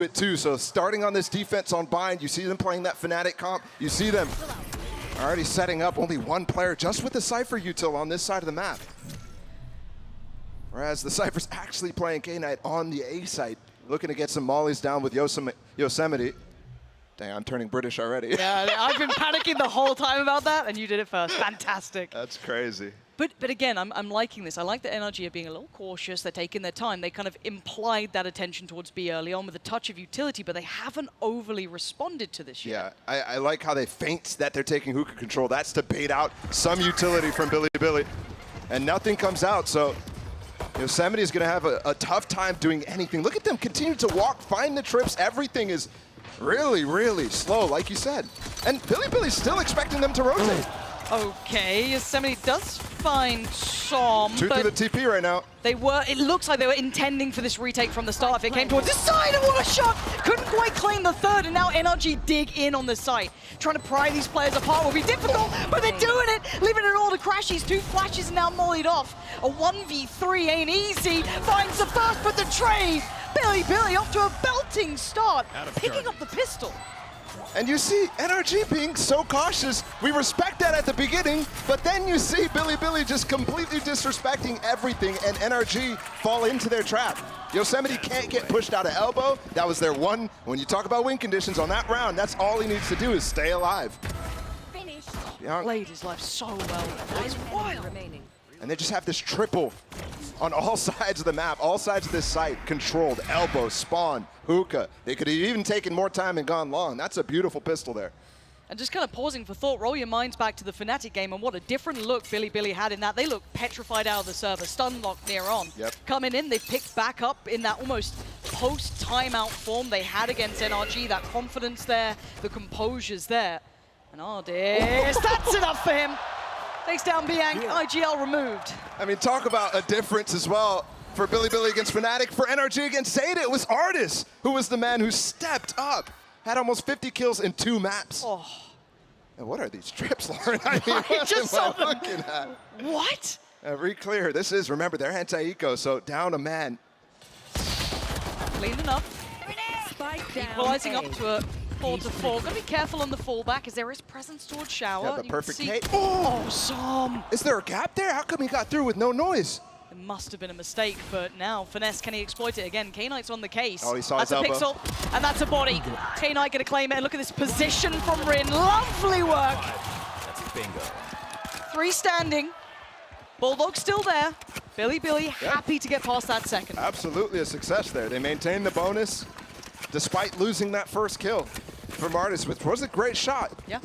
bit too. So starting on this defense on Bind, you see them playing that Fnatic comp. You see them already setting up only one player just with the Cypher util on this side of the map. Whereas the Cypher's actually playing K-Knight on the A site, looking to get some mollies down with Yosemite. Dang, I'm turning British already. Yeah, I've been panicking the whole time about that, and you did it first. Fantastic. That's crazy. But again, I'm liking this. I like that NRG are being a little cautious. They're taking their time. They kind of implied that attention towards B early on with a touch of utility, but they haven't overly responded to this yet. Yeah, I like how they feint that they're taking hookah control. That's to bait out some utility from Billy. And nothing comes out, so Yosemite is going to have a tough time doing anything. Look at them continue to walk, find the trips. Everything is really, really slow, like you said. And Billy's still expecting them to rotate. Okay, Yosemite does find Som, Two through the TP right now. It looks like they were intending for this retake from the start. If it came towards the side, and what a shot! Couldn't quite claim the third, and now NRG dig in on the site. Trying to pry these players apart will be difficult, but they're doing it, leaving it all to Crashies. 2 flashes and now mollied off. A 1v3 ain't easy. Finds the first, but the trade. Billy off to a belting start, picking up the pistol. And you see NRG being so cautious. We respect that at the beginning, but then you see Billy just completely disrespecting everything, and NRG fall into their trap. Yosemite can't get pushed out of elbow. That was their one. When you talk about win conditions on that round, that's all he needs to do is stay alive. Played his life so well. That's wild. And they just have this triple on all sides of the map, all sides of this site, controlled, elbow, spawn, hookah. They could have even taken more time and gone long. That's a beautiful pistol there. And just kind of pausing for thought, roll your minds back to the Fnatic game and what a different look Billy had in that. They look petrified out of the server, stun locked near on. Yep. Coming in, they picked back up in that almost post-timeout form they had against NRG, that confidence there, the composure's there. And Ardis, that's enough for him. Takes down Bianc, IGL removed. I mean, talk about a difference as well for Billy against Fnatic. For NRG against Zeta, it was Ardis who was the man who stepped up. Had almost 50 kills in 2 maps. Oh. And what are these trips, Lauren? I mean, what am I looking at? What? Re-clear. This is, remember, they're anti-eco, so down a man. Clean enough. Equalizing up to a 4-4. Gotta be careful on the fallback as there is presence towards Shower. Yeah, the perfect hit. Oh, Som! Is there a gap there? How come he got through with no noise? It must have been a mistake, but now Finesse, can he exploit it again? K-Knight's on the case. Oh, he saw that's his a elbow. pixel, and that's a body. K-Knight gonna claim it, and look at this position from Rin. Lovely work. That's a bingo. 3 standing. Bulldog still there. Billy happy to get past that second. Absolutely a success there. They maintained the bonus despite losing that first kill from Ardis, which was a great shot. Yeah.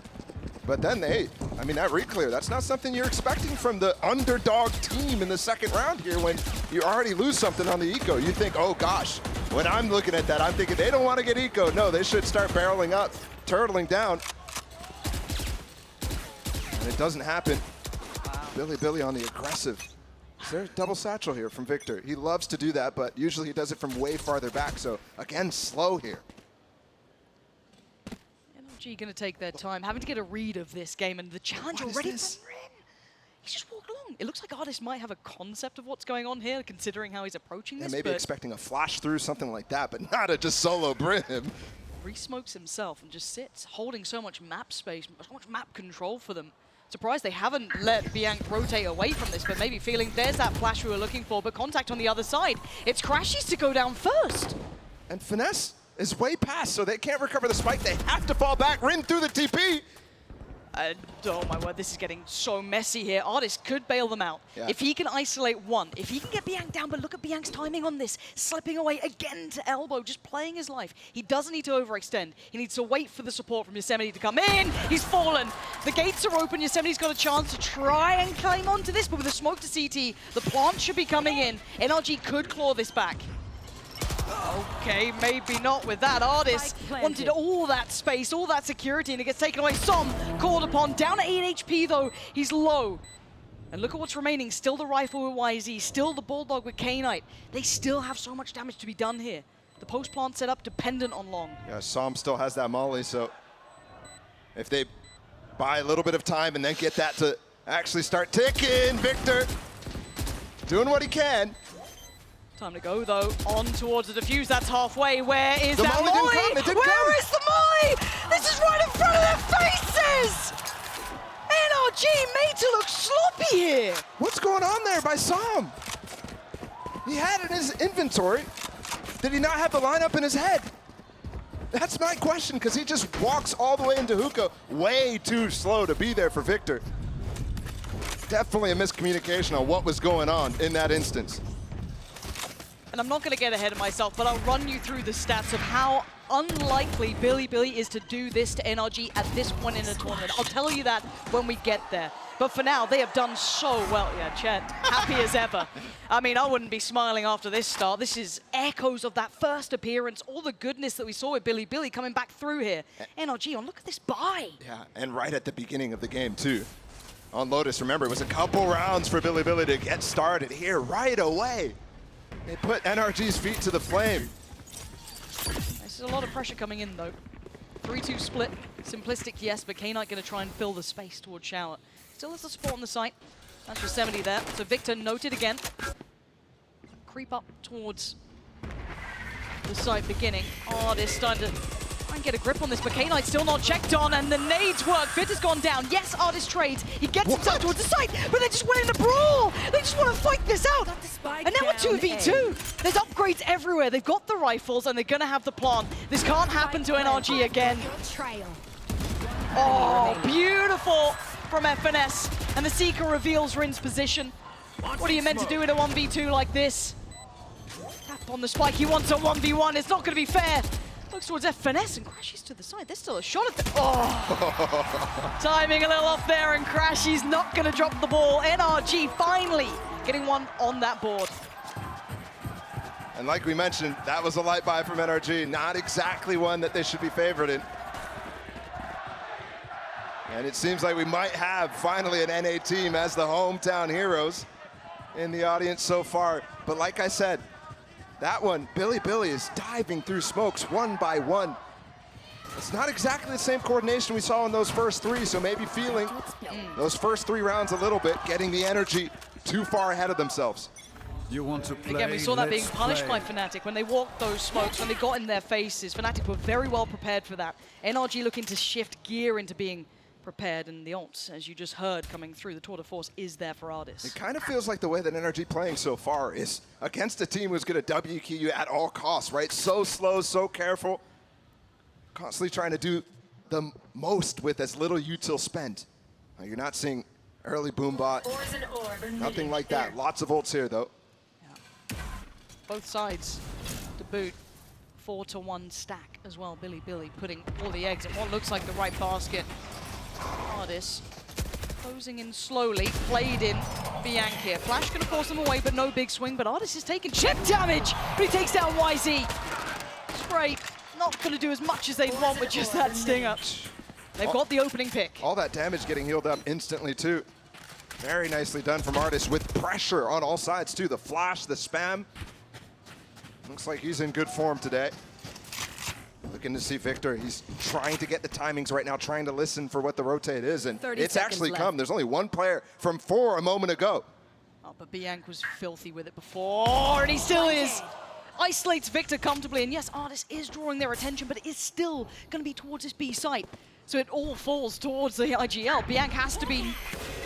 But then I mean, that re-clear, that's not something you're expecting from the underdog team in the second round here when you already lose something on the eco. You think, oh gosh, when I'm looking at that, I'm thinking they don't want to get eco. No, they should start barreling up, turtling down. And it doesn't happen. Wow. Billy on the aggressive. Is there a double satchel here from Victor? He loves to do that, but usually he does it from way farther back. So again, slow here. NRG gonna take their time, having to get a read of this game, and the challenge already from Rin. He's just walked along. It looks like Ardis might have a concept of what's going on here, considering how he's approaching this. Yeah, maybe expecting a flash through, something like that, but not a just solo Brim. Re-smokes himself and just sits, holding so much map space, so much map control for them. Surprised they haven't let Bianc rotate away from this, but maybe feeling there's that flash we were looking for, but contact on the other side. It's Crashies to go down first. And Finesse is way past, so they can't recover the spike. They have to fall back. Rin through the TP. Oh my word, this is getting so messy here. Ardis could bail them out. Yeah. If he can isolate one, if he can get Bianc down, but look at Bianc's timing on this. Slipping away again to elbow, just playing his life. He doesn't need to overextend. He needs to wait for the support from Yosemite to come in. He's fallen. The gates are open. Yosemite's got a chance to try and climb onto this, but with a smoke to CT, the plant should be coming in. NRG could claw this back. Okay, maybe not with that. Ardis wanted all that space, all that security, and it gets taken away. Som called upon, down at 8 HP though. He's low. And look at what's remaining. Still the rifle with YZ, still the Bulldog with K-Knight. They still have so much damage to be done here. The post plant setup dependent on long. Yeah, Som still has that molly, so if they buy a little bit of time and then get that to actually start ticking, Victor doing what he can. Time to go, though, on towards the defuse. That's halfway. Where is The that molly molly? didn't come, it didn't Where come. is the molly? This is right in front of their faces! NRG made to look sloppy here. What's going on there by Sam? He had it in his inventory. Did he not have the lineup in his head? That's my question, because he just walks all the way into hookah, way too slow to be there for Victor. Definitely a miscommunication on what was going on in that instance. And I'm not going to get ahead of myself, but I'll run you through the stats of how unlikely Billy is to do this to NRG at this point in the tournament. I'll tell you that when we get there. But for now, they have done so well. Yeah, Chet, happy as ever. I mean, I wouldn't be smiling after this start. This is echoes of that first appearance, all the goodness that we saw with Billy coming back through here. NRG on, look at this buy. Yeah, and right at the beginning of the game, too. On Lotus, remember, it was a couple rounds for Billy to get started here right away. They put NRG's feet to the flame. This is a lot of pressure coming in, though. 3-2 split. Simplistic, yes, but K-Knight going to try and fill the space towards Shower. Still has the support on the site. That's for 70 there. So Victor noted again. Creep up towards the site beginning. Artist starting to try and get a grip on this, but K-Knight's still not checked on, and the nades work. Victor's gone down. Yes, Artist trades. He gets himself towards the site, but they just went in a brawl. They just want to fight this out. And now it's 2v2. There's upgrades everywhere. They've got the rifles, and they're going to have the plant. This can't happen to NRG again. Oh, beautiful from FNS. And the Seeker reveals Rin's position. What are you meant to do in a 1v2 like this? Tap on the spike. He wants a 1v1. It's not going to be fair. Looks towards FNS and crashes to the side. There's still a shot at the... Oh! Timing a little off there, and Crashy's not going to drop the ball. NRG finally getting one on that board. And like we mentioned, that was a light buy from NRG. Not exactly one that they should be favored in. And it seems like we might have finally an NA team as the hometown heroes in the audience so far. But like I said, that one, Billy is diving through smokes one by one. It's not exactly the same coordination we saw in those first three, so maybe feeling those first 3 rounds a little bit, getting the energy too far ahead of themselves. You want to play? Again, we saw that being punished by Fnatic. When they walked those smokes, when they got in their faces, Fnatic were very well prepared for that. NRG looking to shift gear into being prepared, and the ults, as you just heard coming through, the tour de force is there for Ardis. It kind of feels like the way that NRG playing so far is against a team who's going to WQ you at all costs, right? So slow, so careful, constantly trying to do the most with as little util spent. Now, you're not seeing early boom bot, nothing like that. Lots of ults here, though. Yeah. Both sides to boot. 4-to-1 stack as well. Billy putting all the eggs in what looks like the right basket. Ardis closing in slowly, played in Bianc here. Flash gonna force them away, but no big swing, but Ardis is taking chip damage, but he takes down YZ. Spray, not gonna do as much as they'd want with just that stinger. They've got the opening pick. All that damage getting healed up instantly, too. Very nicely done from Ardis with pressure on all sides, too. The flash, the spam. Looks like he's in good form today. Looking to see Victor. He's trying to get the timings right now, trying to listen for what the rotate is, and it's actually come. There's only one player from 4 a moment ago. Oh, but Bianc was filthy with it before, and he still is. Isolates Victor comfortably, and yes, Ardis is drawing their attention, but it is still going to be towards this B site. So it all falls towards the IGL. Bianc has to be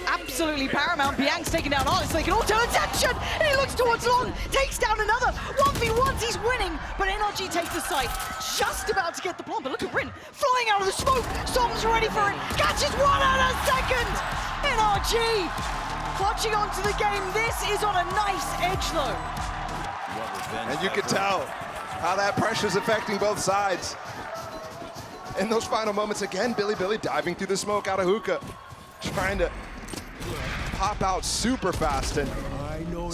absolutely paramount. Bianc's taking down Ardis, they can all turn attention, and he looks towards Long, takes down another. 1v1s, he's winning, but NRG takes the site. Just about to get the plant, but look at Rin flying out of the smoke. Som's ready for it, catches one out a second. NRG clutching onto the game. This is on a nice edge, though. And you can tell how that pressure's affecting both sides. In those final moments, again, Billy diving through the smoke out of hookah, trying to pop out super fast, and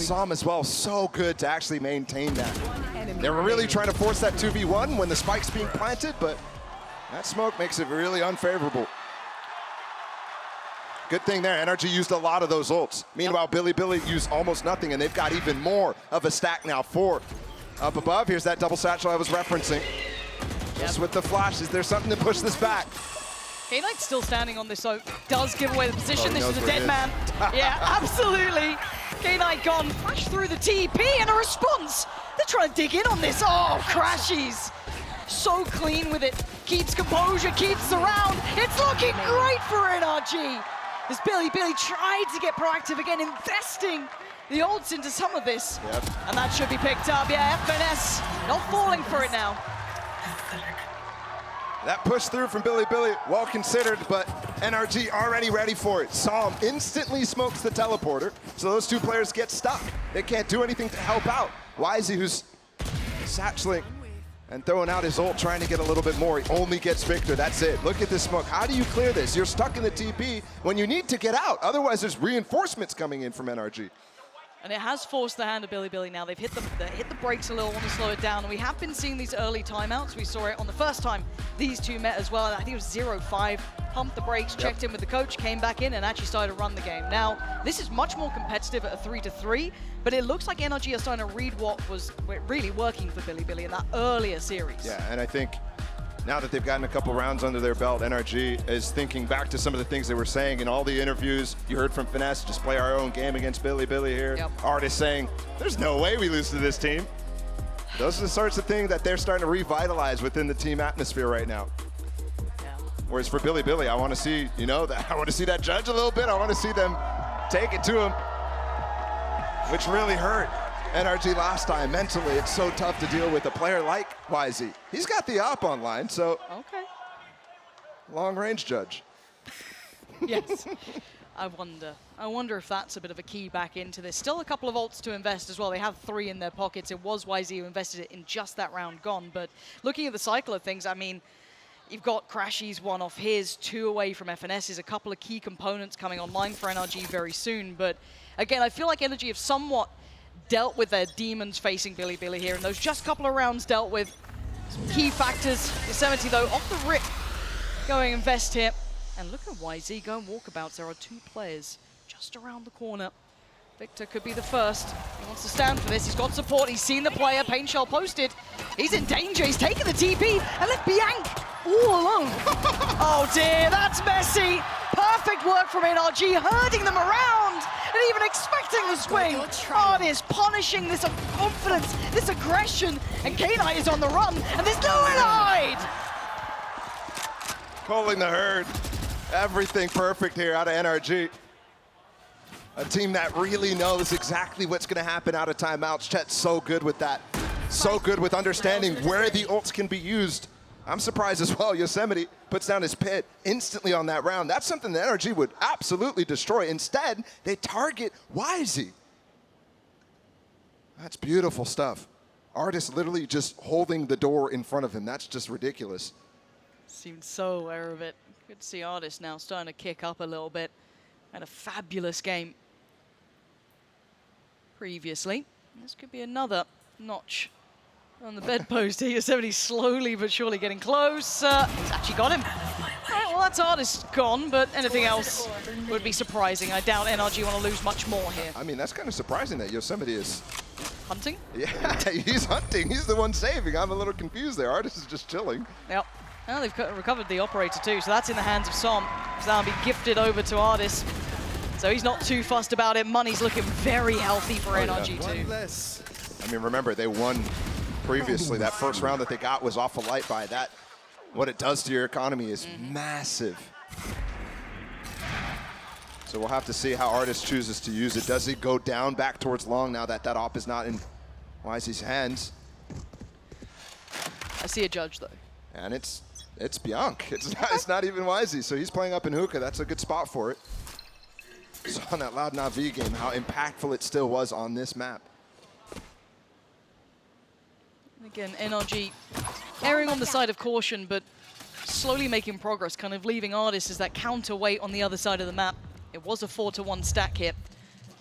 Sam as well, so good to actually maintain that. They were really trying to force that 2v1 when the spike's being planted, but that smoke makes it really unfavorable. Good thing there, NRG used a lot of those ults. Meanwhile, Billy used almost nothing, and they've got even more of a stack now. 4 up above. Here's that double satchel I was referencing. Just with the flashes, there's something to push this back. K-Knight's still standing on this, so does give away the position. Oh, this is a dead man. Yeah, absolutely. K9 gone, flash through the TP and a response. They're trying to dig in on this. Oh, crashes. So clean with it. Keeps composure, keeps the round. It's looking great for NRG. As Billy tried to get proactive again, investing the ults into some of this. Yep. And that should be picked up. Yeah, FNS not falling for it now. That push through from Billy, well considered, but NRG already ready for it. Psalm instantly smokes the teleporter, so those two players get stuck. They can't do anything to help out. Wisey, who's satcheling and throwing out his ult, trying to get a little bit more. He only gets Victor, that's it. Look at this smoke. How do you clear this? You're stuck in the TP when you need to get out. Otherwise, there's reinforcements coming in from NRG. And it has forced the hand of Billy now. They've hit the brakes a little, want to slow it down. And we have been seeing these early timeouts. We saw it on the first time these two met as well. I think it was 0-5. Pumped the brakes, checked in with the coach, came back in and actually started to run the game. Now, this is much more competitive at a 3-3, but it looks like NRG are starting to read what was really working for Billy in that earlier series. Yeah, and I think now that they've gotten a couple rounds under their belt, NRG is thinking back to some of the things they were saying in all the interviews. You heard from Finesse, just play our own game against Billy here. Yep. Artists saying, there's no way we lose to this team. Those are the sorts of things that they're starting to revitalize within the team atmosphere right now. Yeah. Whereas for Billy, I want to see, I want to see that judge a little bit. I want to see them take it to him, which really hurt NRG last time. Mentally, it's so tough to deal with a player like Wisey. He's got the op online, so Okay. long-range judge. Yes. I wonder if that's a bit of a key back into this. Still a couple of ults to invest as well. They have 3 in their pockets. It was Wisey who invested it in just that round gone. But looking at the cycle of things, I mean, you've got Crashy's one off his, 2 away from FNS's, a couple of key components coming online for NRG very soon. But again, I feel like NRG have somewhat dealt with their demons facing Billy here, and those just couple of rounds dealt with some key factors. Yosemite, though, off the rip, going invest here. And look at YZ going walkabouts. There are 2 players just around the corner. Victor could be the first. He wants to stand for this. He's got support. He's seen the player. Pain Shell posted. He's in danger. He's taken the TP and left Bianc all alone. Oh dear, that's messy. Perfect work from NRG, herding them around and even expecting the swing. Artist punishing this confidence, this aggression, and K9 is on the run, and there's nowhere to hide. Calling the herd. Everything perfect here out of NRG. A team that really knows exactly what's going to happen out of timeouts. Chet's so good with that. So good with understanding where the ults can be used. I'm surprised as well. Yosemite puts down his pit instantly on that round. That's something that NRG would absolutely destroy. Instead, they target Wisey. That's beautiful stuff. Artist literally just holding the door in front of him. That's just ridiculous. Seemed so aware of it. Good to see Artist now starting to kick up a little bit. Had a fabulous game previously. This could be another notch on the bedpost here. Yosemite slowly but surely getting close. He's actually got him. All right, well, that's Artist gone, but anything else would be surprising. I doubt NRG want to lose much more here. I mean, that's kind of surprising that Yosemite is hunting. Yeah, he's hunting. He's the one saving. I'm a little confused there. Artist is just chilling. Yep. Now they've recovered the operator too, so that's in the hands of Som. So that'll be gifted over to Artist. So he's not too fussed about it. Money's looking very healthy for NRG too. I mean, remember, they won previously. That first round that they got was off a light buy. That, what it does to your economy is massive. So we'll have to see how Artist chooses to use it. Does he go down back towards long now that that op is not in Wisey's hands? I see a judge though. And it's Bianc. It's not even Wisey. So he's playing up in hookah. That's a good spot for it. Saw in that Loud Navi game how impactful it still was on this map. Again, NRG erring on the side of caution, but slowly making progress, kind of leaving Artist as that counterweight on the other side of the map. It was a 4-1 stack here.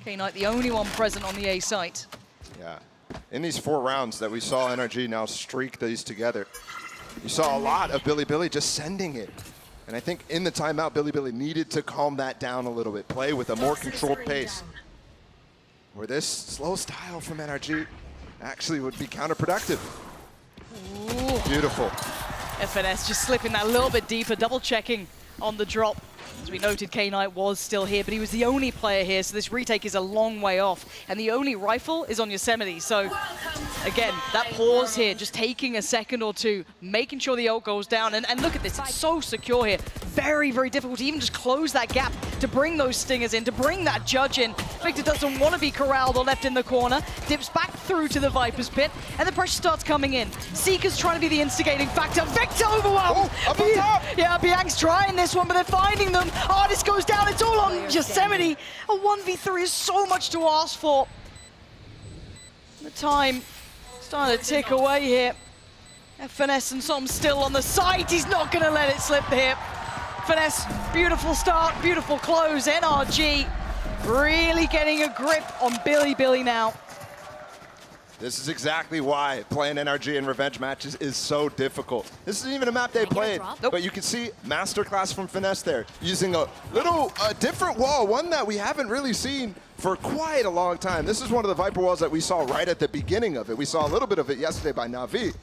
K-Knight, the only one present on the A site. Yeah. In these 4 rounds that we saw NRG now streak these together, you saw a lot of Billy just sending it. And I think in the timeout, Billy needed to calm that down a little bit, play with a more controlled pace. Where this slow style from NRG actually would be counterproductive. Ooh. Beautiful. FNS just slipping that little bit deeper, double checking on the drop. As we noted, K-Knight was still here, but he was the only player here, so this retake is a long way off. And the only rifle is on Yosemite. So, again, that pause here, just taking a second or two, making sure the ult goes down. And look at this, it's so secure here. Very, very difficult to even just close that gap, to bring those stingers in, to bring that judge in. Victor doesn't want to be corralled or left in the corner. Dips back through to the Viper's pit, and the pressure starts coming in. Seeker's trying to be the instigating factor. Victor overwhelmed! Oh, up on top! Yeah, Biang's trying this one, but they're finding them. Artist goes down, it's all on Yosemite. A 1v3 is so much to ask for. The time starting to tick away here. And Finesse and Som still on the side. He's not going to let it slip here. Finesse, beautiful start, beautiful close. NRG really getting a grip on Billy now. This is exactly why playing NRG in revenge matches is so difficult. This isn't even a map they played, but you can see masterclass from Finesse there, using a little different wall, one that we haven't really seen for quite a long time. This is one of the Viper walls that we saw right at the beginning of it. We saw a little bit of it yesterday by Na'Vi.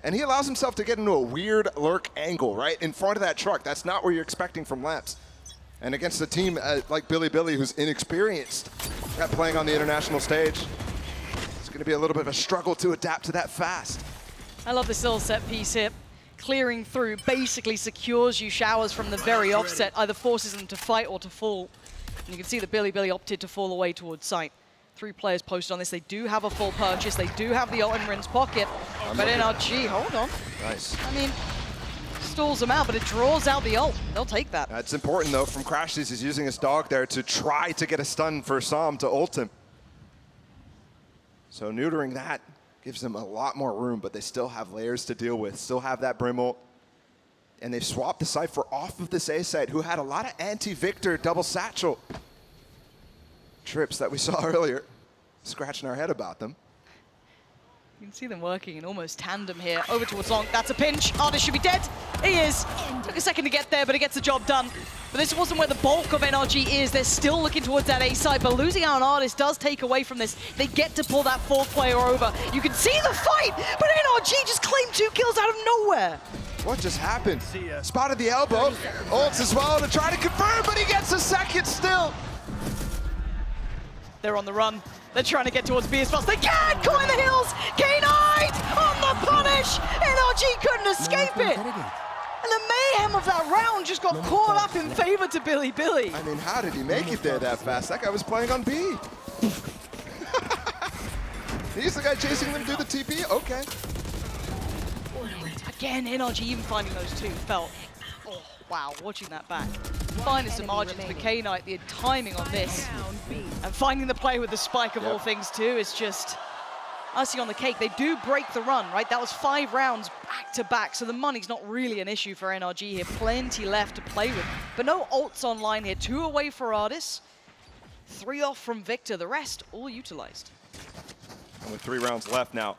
And he allows himself to get into a weird lurk angle, right in front of that truck. That's not what you're expecting from Laps. And against a team like Billy, who's inexperienced at playing on the international stage, it's going to be a little bit of a struggle to adapt to that fast. I love this little set piece here. Clearing through basically secures you showers from the very offset, either forces them to fight or to fall. And you can see that Billy opted to fall away towards site. 3 players posted on this. They do have a full purchase. They do have the ult in Rin's pocket. But NRG, hold on. Nice. I mean, stalls them out, but it draws out the ult. They'll take that. It's important, though, from Crashes. He's using his dog there to try to get a stun for Som to ult him. So neutering that gives them a lot more room, but they still have layers to deal with, still have that Brim ult. And they've swapped the Cypher off of this A site, who had a lot of anti-Victor double satchel trips that we saw earlier, scratching our head about them. You can see them working in almost tandem here. Over towards Long. That's a pinch. Artist should be dead. He is. Took a second to get there, but he gets the job done. But this wasn't where the bulk of NRG is. They're still looking towards that A side, but losing out on Artist does take away from this. They get to pull that 4th player over. You can see the fight, but NRG just claimed 2 kills out of nowhere. What just happened? Spotted the elbow. Ults as well to try to confirm, but he gets a second still. They're on the run. They're trying to get towards B as fast as they can. Coin the hills. K-Knight on the punish. NRG couldn't escape it. And the mayhem of that round just got caught up in favor to Billy. I mean, how did he make it there that fast? That guy was playing on B. He's the guy chasing them to do the TP? Okay. Again, NRG even finding those 2 felt. Oh, wow, watching that back. Finest of margins for K-Knight, the timing on this. And finding the play with the spike of all things too is just icing on the cake. They do break the run, right? That was 5 rounds back to back, so the money's not really an issue for NRG here. Plenty left to play with. But no ults online here. 2 away for Artis, 3 off from Victor. The rest all utilized. And with 3 rounds left now,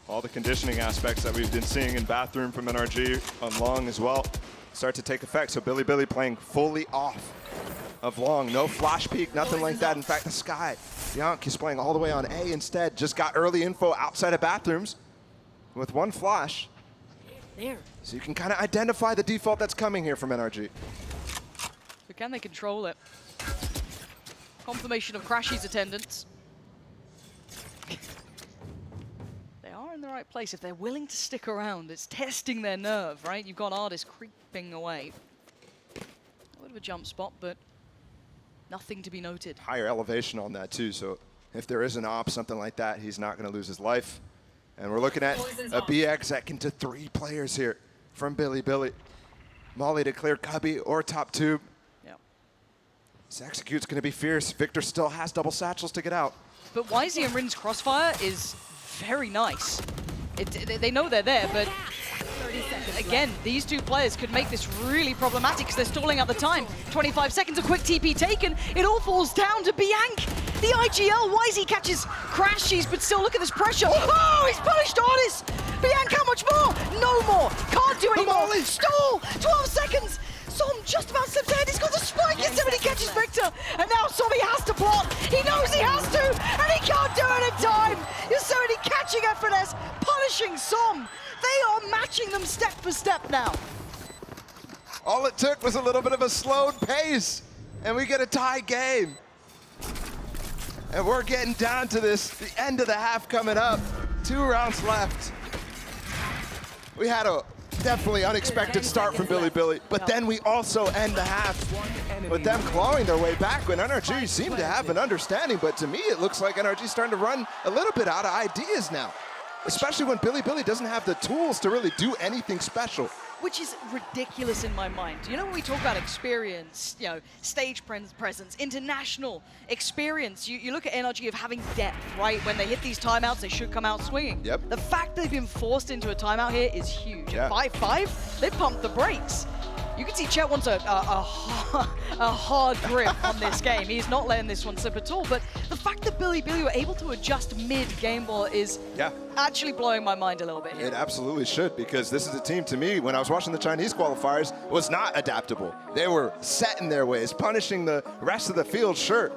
all the conditioning aspects that we've been seeing in Bathroom from NRG on Long as well start to take effect. So Billy playing fully off of Long. No flash peek, nothing like that. In fact, the Sky, Bianc is playing all the way on A instead. Just got early info outside of Bathrooms with 1 flash. So you can kind of identify the default that's coming here from NRG. But can they control it? Confirmation of Crashy's attendance. They are in the right place if they're willing to stick around. It's testing their nerve, right? You've got Artist creeping away. A bit of a jump spot, but nothing to be noted. Higher elevation on that too, so if there is an op, something like that, he's not going to lose his life. And we're looking at a BX that can to 3 players here from Billy. Molly to clear Cubby or top tube. Yep. This execute's going to be fierce. Victor still has double satchels to get out. But YZ and Rin's crossfire is very nice. They know they're there, but again, these 2 players could make this really problematic because they're stalling out the time. 25 seconds, a quick TP taken. It all falls down to Bianc. The IGL, YZ catches Crashies, but still look at this pressure. Oh, he's punished Artist. Bianc, how much more? No more. Can't do anymore. Stall, 12 seconds. Som just about slipped ahead. He's got the spike. Yosemite catches Victor. And now Som, he has to block. He knows he has to. And he can't do it in time. Yosemite catching FNS, punishing Som. They are matching them step for step now. All it took was a little bit of a slowed pace, and we get a tie game. And we're getting down to this, the end of the half coming up. 2 rounds left. We had a definitely unexpected start from Billy, but then we also end the half with them clawing their way back when NRG seemed to have an understanding, but to me it looks like NRG's starting to run a little bit out of ideas now, especially when Billy doesn't have the tools to really do anything special. Which is ridiculous in my mind. You know, when we talk about experience, you know, stage presence, international experience, you look at NRG of having depth, right? When they hit these timeouts, they should come out swinging. Yep. The fact they've been forced into a timeout here is huge. Yeah. At 5-5, they pumped the brakes. You can see Chet wants a hard grip on this game. He's not letting this one slip at all, but the fact that Billy were able to adjust mid-game ball is actually blowing my mind a little bit here. It absolutely should, because this is a team, to me, when I was watching the Chinese qualifiers, was not adaptable. They were set in their ways, punishing the rest of the field, sure.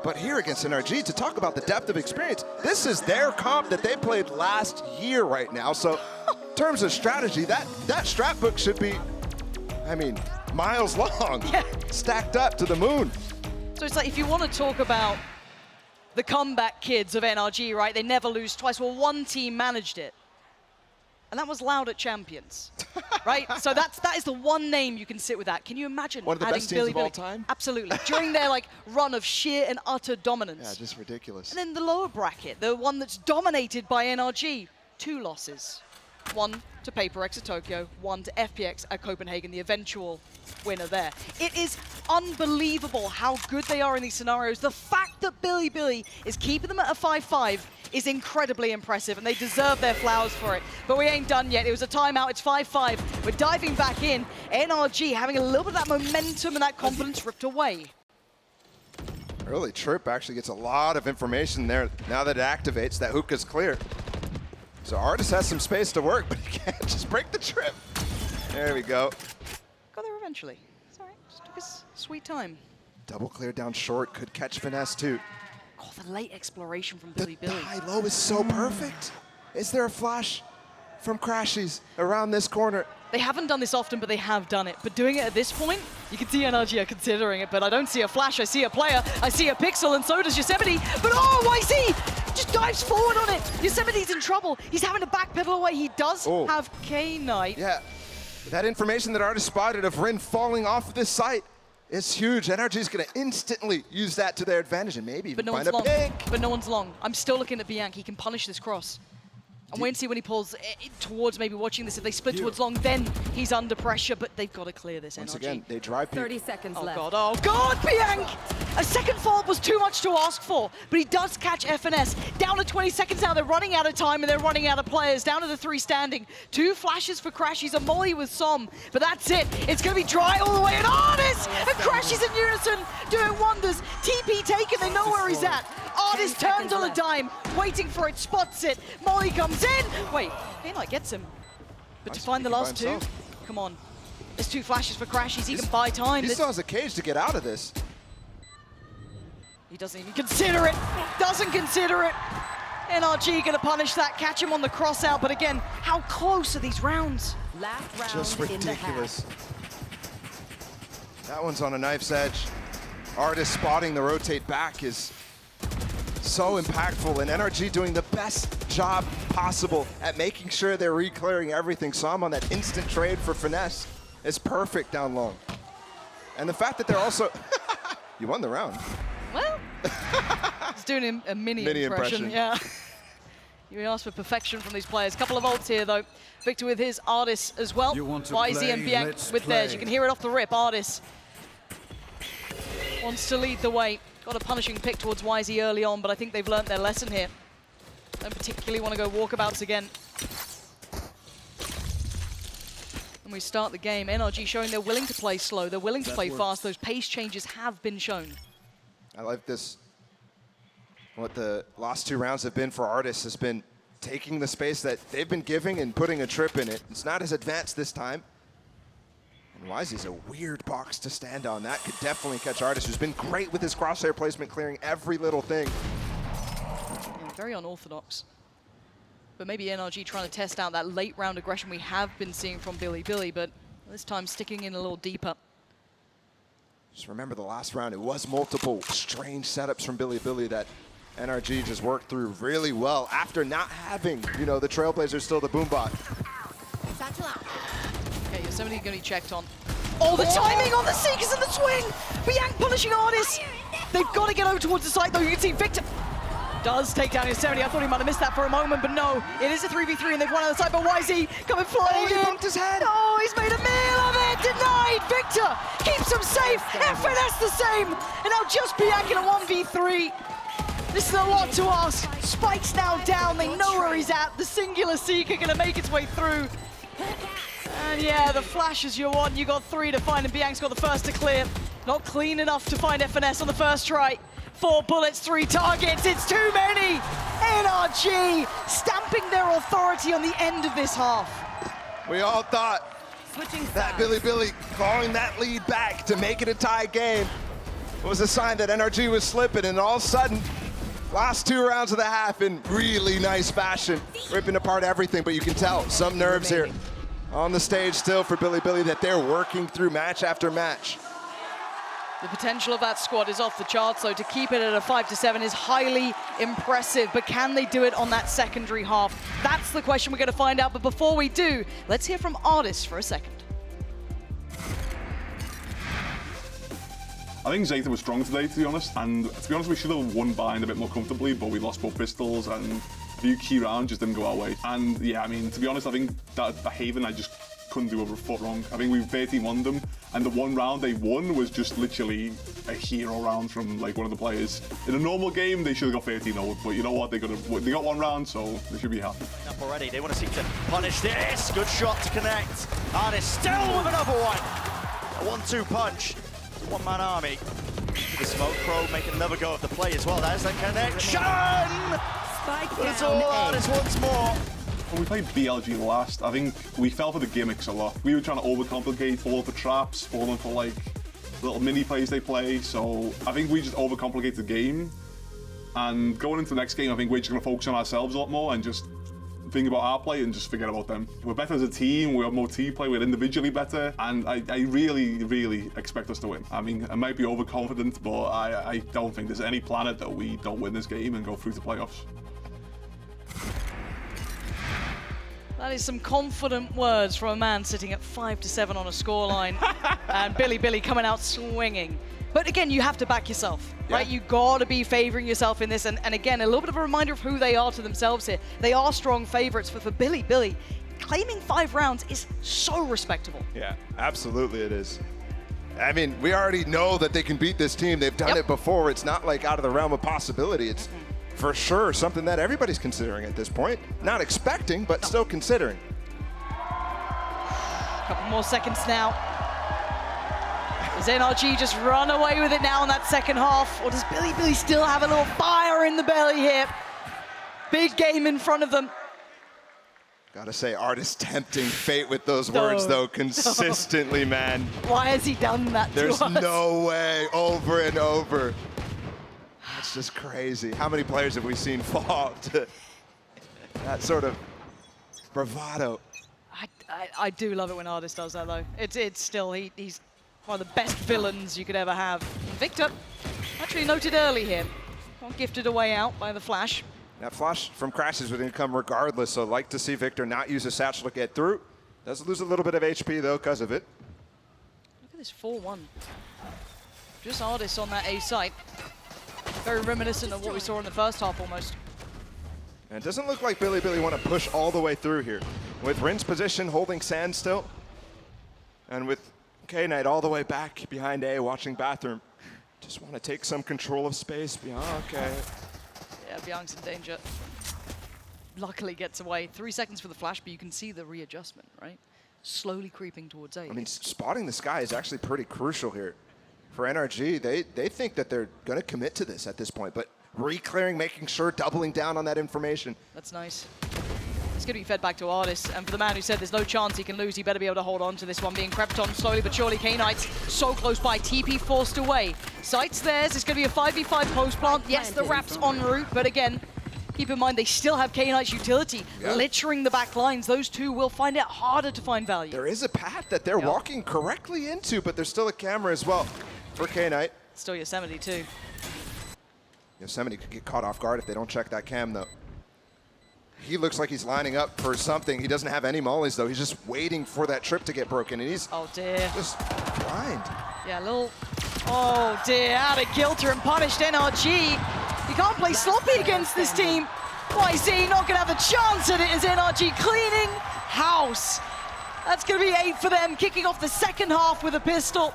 But here against NRG, to talk about the depth of experience, this is their comp that they played last year right now. So in terms of strategy, that strat book should be, I mean, miles long, stacked up to the moon. So it's like, if you want to talk about the comeback kids of NRG, right? They never lose twice. Well, one team managed it, and that was Loud at Champions, right? So that is the one name you can sit with that. Can you imagine one of the adding best teams Billy of all time? Absolutely. During their run of sheer and utter dominance. Yeah, just ridiculous. And then the lower bracket, the one that's dominated by NRG, 2 losses. 1 to PaperX at Tokyo, 1 to FPX at Copenhagen, the eventual winner there. It is unbelievable how good they are in these scenarios. The fact that Billy is keeping them at a 5-5 is incredibly impressive, and they deserve their flowers for it. But we ain't done yet. It was a timeout. It's 5-5. We're diving back in. NRG having a little bit of that momentum and that confidence ripped away. Early trip actually gets a lot of information there. Now that it activates, that hookah's clear. So Artis has some space to work, but he can't just break the trip. There we go. Got there eventually. It's all right. Just took his sweet time. Double clear down short, could catch finesse too. Oh, the late exploration from The Billy. high-low is so perfect. Is there a flash from Crashies around this corner? They haven't done this often, but they have done it. But doing it at this point, you can see NRG are considering it, but I don't see a flash. I see a player, I see a pixel, and so does Yosemite. But oh, YC just dives forward on it. Yosemite's in trouble. He's having to backpedal away. He does have K-Knight. Yeah, that information that Artis spotted of Rin falling off of this site is huge. NRG's gonna instantly use that to their advantage and maybe even find a pick. But no one's long. I'm still looking at Bianc. He can punish this cross. I'm waiting to see when he pulls towards, maybe watching this. If they split towards long, then he's under pressure, but they've got to clear this Once NRG. again, they drive people. 30 seconds left. Oh God, Bianc! A second fall was too much to ask for, but he does catch FNS. Down to 20 seconds now, they're running out of time and they're running out of players. Down to the 3 standing. 2 flashes for Crashies, a molly with Som, but that's it. It's gonna be dry all the way, and Artis! And Crashies in unison, doing wonders. TP taken, they know where he's at. Artis turns on a dime, waiting for it, spots it. Molly comes in. Wait, K-Knight gets him. But to find the last 2, come on. There's 2 flashes for Crashies, he can buy time. He still has a cage to get out of this. He doesn't even consider it. Doesn't consider it. NRG gonna punish that, catch him on the cross out, but again, how close are these rounds? Last round Just in the ridiculous. half. That one's on a knife's edge. Artis spotting the rotate back is so impactful, and NRG doing the best job possible at making sure they're re-clearing everything. Som on that instant trade for finesse is perfect down long. And the fact that they're also... You won the round. Well, he's doing a mini impression. Yeah. You asked for perfection from these players. Couple of ults here, though. Victor with his, Artis as well. YZ and Bianc with theirs. You can hear it off the rip. Artis wants to lead the way. Got a punishing pick towards YZ early on, but I think they've learnt their lesson here. Don't particularly want to go walkabouts again. And we start the game. NRG showing they're willing to play slow. They're willing to play fast. Those pace changes have been shown. I like this. What the last 2 rounds have been for Artis has been taking the space that they've been giving and putting a trip in it. It's not as advanced this time. And YZ's a weird box to stand on. That could definitely catch Artis, who's been great with his crosshair placement, clearing every little thing. Yeah, very unorthodox. But maybe NRG trying to test out that late round aggression we have been seeing from Billy, but This time sticking in a little deeper. Just remember the last round, it was multiple strange setups from Billy that NRG just worked through really well after not having, you know, the Trailblazers still the boombot. Okay, Yosemite going to be checked on. Oh, the timing on the Seekers and the swing! Bianc punishing Artis! They've got to get over towards the site though. You can see Victor does take down Yosemite. I thought he might have missed that for a moment, but no. It is a 3v3 and they've won on the side, but YZ coming flying he in. bumped his head! Oh, he's made a meal of it! Denied! Victor keeps him safe! FNS the same! And now just Bianc in a 1v3. This is a lot to ask. Spike's now down. They know where he's at. The singular Seeker going to make its way through. And yeah, the flash is your one. You got 3 to find, and Bianc's got the first to clear. Not clean enough to find FNS on the first try. 4 bullets, 3 targets. It's too many. NRG stamping their authority on the end of this half. We all thought that Billy clawing that lead back to make it a tie game was a sign that NRG was slipping, and all of a sudden, last 2 rounds of the half in really nice fashion, ripping apart everything, but you can tell some nerves here on the stage still for Billy that they're working through match after match. The potential of that squad is off the charts, so to keep it at a 5-7 is highly impressive, but can they do it on that secondary half? That's the question we're going to find out, but before we do, let's hear from Artis for a second. I think Zeta was strong today, to be honest, and to be honest, we should have won behind a bit more comfortably, but we lost both pistols, and a few key rounds just didn't go our way. And yeah, I mean, to be honest, I think that Haven, I just couldn't do over a foot wrong. I think we 13-1 them, and the one round they won was just literally a hero round from like one of the players. In a normal game, they should have got 13-0, but you know what? They got 1 round, so they should be happy. Up already. They want to seek to punish this. Good shot to connect. Artis still with another one. A 1-2 punch. One-man army. The smoke probe making another go of the play as well. There's that connection. But it's all Artis once more. When we played BLG last, I think we fell for the gimmicks a lot. We were trying to overcomplicate, fall for traps, falling for like little mini plays they play. So I think we just overcomplicated the game. And going into the next game, I think we're just going to focus on ourselves a lot more and just think about our play and just forget about them. We're better as a team, we have more team play, we're individually better, and I really expect us to win. I mean, I might be overconfident, but I don't think there's any planet that we don't win this game and go through to playoffs. That is some confident words from a man sitting at 5-7 on a scoreline, and Billy coming out swinging. But again, you have to back yourself, right? You gotta be favoring yourself in this, and again, a little bit of a reminder of who they are to themselves here. They are strong favorites, but for Billy, claiming 5 rounds is so respectable. Yeah, absolutely it is. I mean, we already know that they can beat this team. They've done it before. It's not like out of the realm of possibility. It's for sure something that everybody's considering at this point. Not expecting, but still considering. Couple more seconds now. Does NRG just run away with it now in that second half? Or does Billy still have a little fire in the belly here? Big game in front of them. Gotta say, Artis tempting fate with those words, though, consistently, man. Why has he done that There's to us? no way, over and over. That's just crazy. How many players have we seen fall to that sort of bravado? I do love it when Artis does that, though. It's still, he's one of the best villains you could ever have. Victor, actually noted early here. Got gifted away out by the flash. That flash from Crashes was going to come regardless, so I'd like to see Victor not use a satchel to get through. Does lose a little bit of HP, though, because of it. Look at this 4-1. Just Artis on that A site. Very reminiscent of what we saw in the first half, almost. And it doesn't look like Billy want to push all the way through here. With Rin's position, holding sand still. And with K-Knight all the way back behind A, watching bathroom. Just want to take some control of space beyond, okay. Yeah, Bianc's in danger. Luckily gets away. 3 seconds for the flash, but you can see the readjustment, right? Slowly creeping towards A. I mean, spotting the sky is actually pretty crucial here. For NRG, they think that they're going to commit to this at this point, but re-clearing, making sure, doubling down on that information. That's nice. It's going to be fed back to Artis, and for the man who said there's no chance he can lose, he better be able to hold on to this one, being crept on slowly but surely. K-Knight's so close by, TP forced away. Sight's theirs, it's going to be a 5v5 post plant. Yes, the Rap's en route, but again, Keep in mind, they still have K-Knight's utility, littering the back lines. Those two will find it harder to find value. There is a path that they're walking correctly into, but there's still a camera as well for K-Knight. Still Yosemite, too. Yosemite could get caught off guard if they don't check that cam, though. He looks like he's lining up for something. He doesn't have any mollies, though. He's just waiting for that trip to get broken, and he's just blind. Yeah, a little... Oh, dear. Out of kilter and punished NRG. You can't play sloppy against this team. YZ not going to have a chance at it as NRG cleaning house. That's going to be 8 for them, kicking off the second half with a pistol.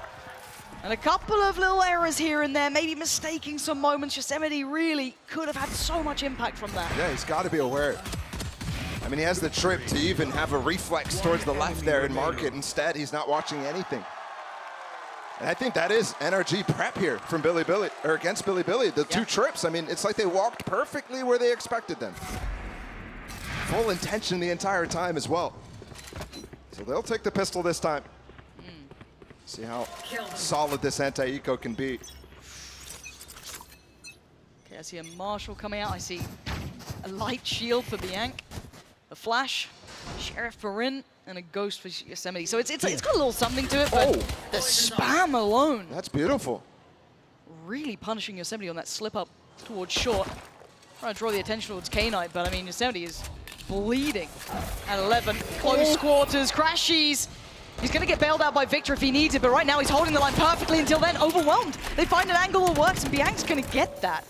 And a couple of little errors here and there, maybe mistaking some moments. Yosemite really could have had so much impact from that. Yeah, he's got to be aware. I mean, he has the trip to even have a reflex towards the left there and mark it. Instead, he's not watching anything. And I think that is NRG prep here from Bilibili, or against Bilibili. The two trips, I mean, it's like they walked perfectly where they expected them. Full intention the entire time as well. So they'll take the pistol this time. See how solid this anti-eco can be. Okay, I see a Marshall coming out. I see a light shield for Bianc, a flash, Sheriff for Rin, and a ghost for Yosemite. So it's got a little something to it, but the spam alone. That's beautiful. Really punishing Yosemite on that slip up towards short. Trying to draw the attention towards K-Knight, but I mean, Yosemite is bleeding at 11. Close quarters, crashes. He's going to get bailed out by Victor if he needs it, but right now he's holding the line perfectly until then, overwhelmed. They find an angle that works, and Bianc's going to get that.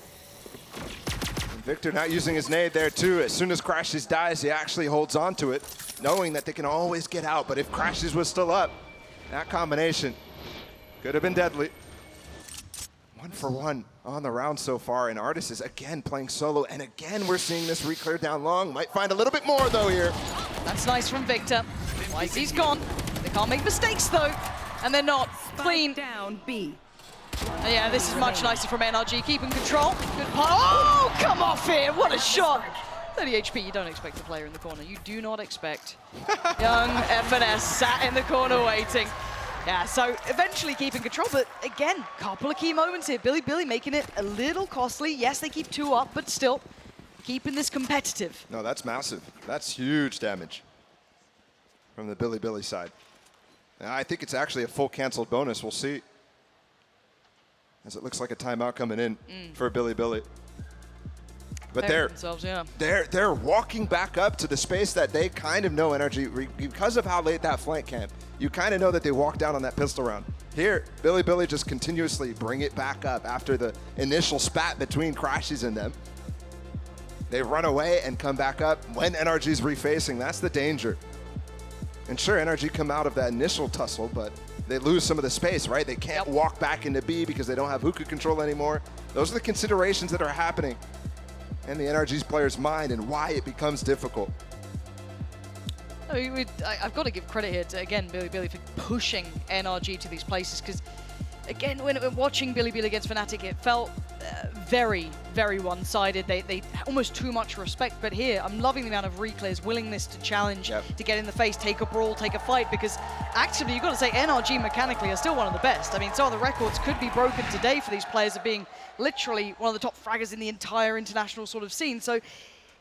And Victor not using his nade there, too. As soon as Crashes dies, he actually holds on to it, knowing that they can always get out. But if Crashes was still up, that combination could have been deadly. 1 for 1 on the round so far, and Artis is again playing solo, and again we're seeing this reclear down long. Might find a little bit more, though, here. That's nice from Victor. YZ's gone. They can't make mistakes, though, and they're not. Clean. Down B. Yeah, this is much nicer from NRG, keeping control. Good punt. Oh, come off here, what a shot. 30 HP, you don't expect the player in the corner. You do not expect. Young FNS sat in the corner waiting. Yeah, so eventually keeping control, but again, couple of key moments here. Bilibili making it a little costly. Yes, they keep 2 up, but still keeping this competitive. No, that's massive. That's huge damage from the Bilibili side. And I think it's actually a full canceled bonus. We'll see. As it looks like a timeout coming in for Bilibili. But they're walking back up to the space that they kind of know NRG because of how late that flank came. You kind of know that they walked down on that pistol round. Here, Bilibili just continuously bring it back up after the initial spat between Crashes and them. They run away and come back up when NRG's refacing. That's the danger. And sure, NRG come out of that initial tussle, but they lose some of the space, right? They can't walk back into B because they don't have hookah control anymore. Those are the considerations that are happening in the NRG's player's mind and why it becomes difficult. I've got to give credit here to, again, Bilibili for pushing NRG to these places, because, again, when watching Bilibili against Fnatic, it felt very, very one-sided. They almost too much respect, but here, I'm loving the amount of reclears, willingness to challenge, to get in the face, take a brawl, take a fight, because actually, you've got to say NRG mechanically are still one of the best. I mean, some of the records could be broken today for these players of being literally one of the top fraggers in the entire international sort of scene. So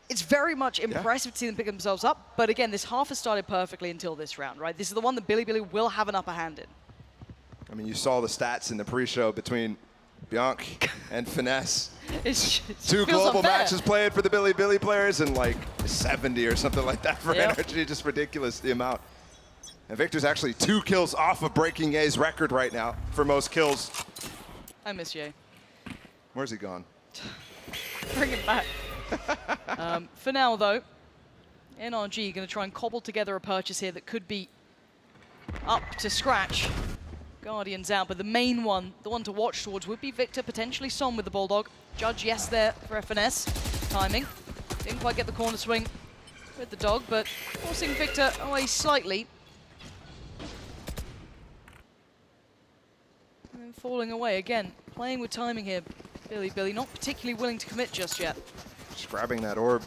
it's very much impressive to see them pick themselves up. But again, this half has started perfectly until this round, right? This is the one that Bilibili will have an upper hand in. I mean, you saw the stats in the pre-show between Bianc and Finesse. It 2 global matches played for the Bilibili players and like 70 or something like that for NRG. Just ridiculous, the amount. And Victor's actually 2 kills off of breaking Ye's record right now for most kills. I miss Ye. Where's he gone? Bring him back. For now, though, NRG going to try and cobble together a purchase here that could be up to scratch. Guardians out, but the main one, the one to watch towards, would be Victor, potentially Son with the Bulldog. Judge, yes, there for FNS. Timing. Didn't quite get the corner swing with the dog, but forcing Victor away slightly. And then falling away again. Playing with timing here. Bilibili not particularly willing to commit just yet. Just grabbing that orb.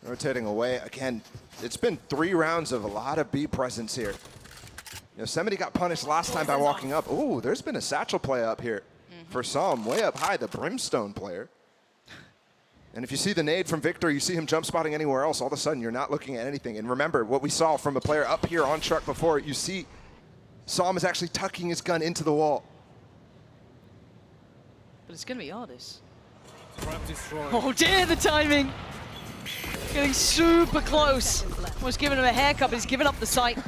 Rotating away. Again, it's been 3 rounds of a lot of B presence here. Yosemite got punished last time by walking up. Ooh, there's been a satchel play up here for some. Way up high, the Brimstone player. And if you see the nade from Victor, you see him jump spotting anywhere else, all of a sudden you're not looking at anything. And remember, what we saw from a player up here on truck before, you see Psalm is actually tucking his gun into the wall. But it's going to be Ardis. Oh dear, the timing. Getting super close. Almost giving him a haircut, but he's giving up the sight.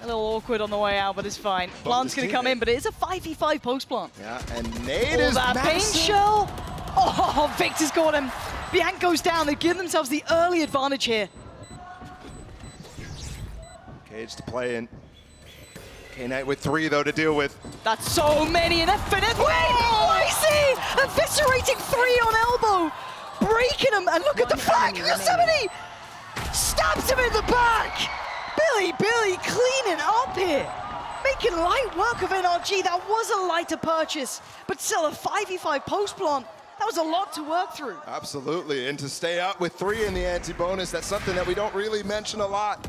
A little awkward on the way out, but it's fine. Plant's going to come in, but it is a 5v5 post plant. Yeah, and nade is that paint shell. Oh, Victor's got him. Bianc goes down. They give themselves the early advantage here. Cage to play in. K-Knight with 3, though, to deal with. That's so many, and FNS. Wait, Icy! Eviscerating 3 on elbow. Breaking him, and look at the flag. Yosemite stabs him in the back. Billy cleaning up here. Making light work of NRG. That was a lighter purchase, but still a 5v5 post plant. That was a lot to work through. Absolutely, and to stay up with 3 in the anti-bonus, that's something that we don't really mention a lot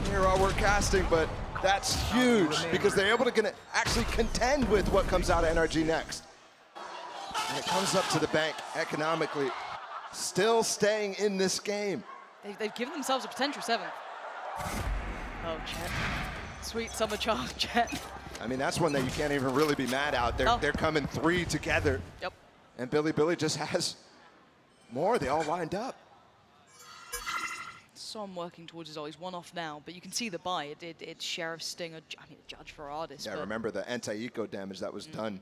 here while we're casting, but that's huge because they're able to actually contend with what comes out of NRG next. And it comes up to the bank economically, still staying in this game. They've given themselves a potential 7th. Oh, Jet. Sweet summer child, Jet. I mean, that's one that you can't even really be mad at. They're coming 3 together. Yep. And Billy just has more. They all lined up. So I'm working towards his ult. He's 1 off now, but you can see the buy. It's Sheriff Sting, a judge for Ardis. Yeah, remember the anti-eco damage that was done.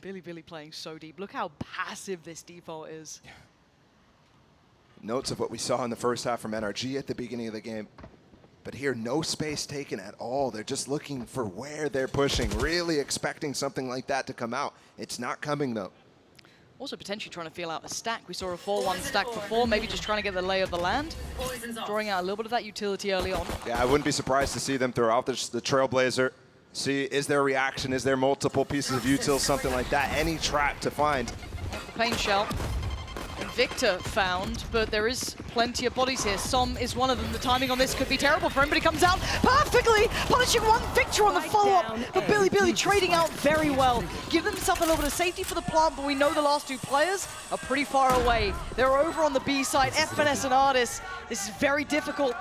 Billy playing so deep. Look how passive this default is. Notes of what we saw in the first half from NRG at the beginning of the game. But here, no space taken at all. They're just looking for where they're pushing, really expecting something like that to come out. It's not coming, though. Also potentially trying to feel out a stack. We saw a 4-1 stack before, maybe just trying to get the lay of the land. Drawing out a little bit of that utility early on. Yeah, I wouldn't be surprised to see them throw out the Trailblazer. See, is there a reaction? Is there multiple pieces of util, something like that? Any trap to find. The pain shell. And Victor found, but there is plenty of bodies here. Som is one of them. The timing on this could be terrible for him, but he comes out perfectly, punishing one Victor on the follow-up. But Billy trading out very well. Give themselves a little bit of safety for the plant, but we know the last 2 players are pretty far away. They're over on the B side, FNS and Ardis. This is very difficult.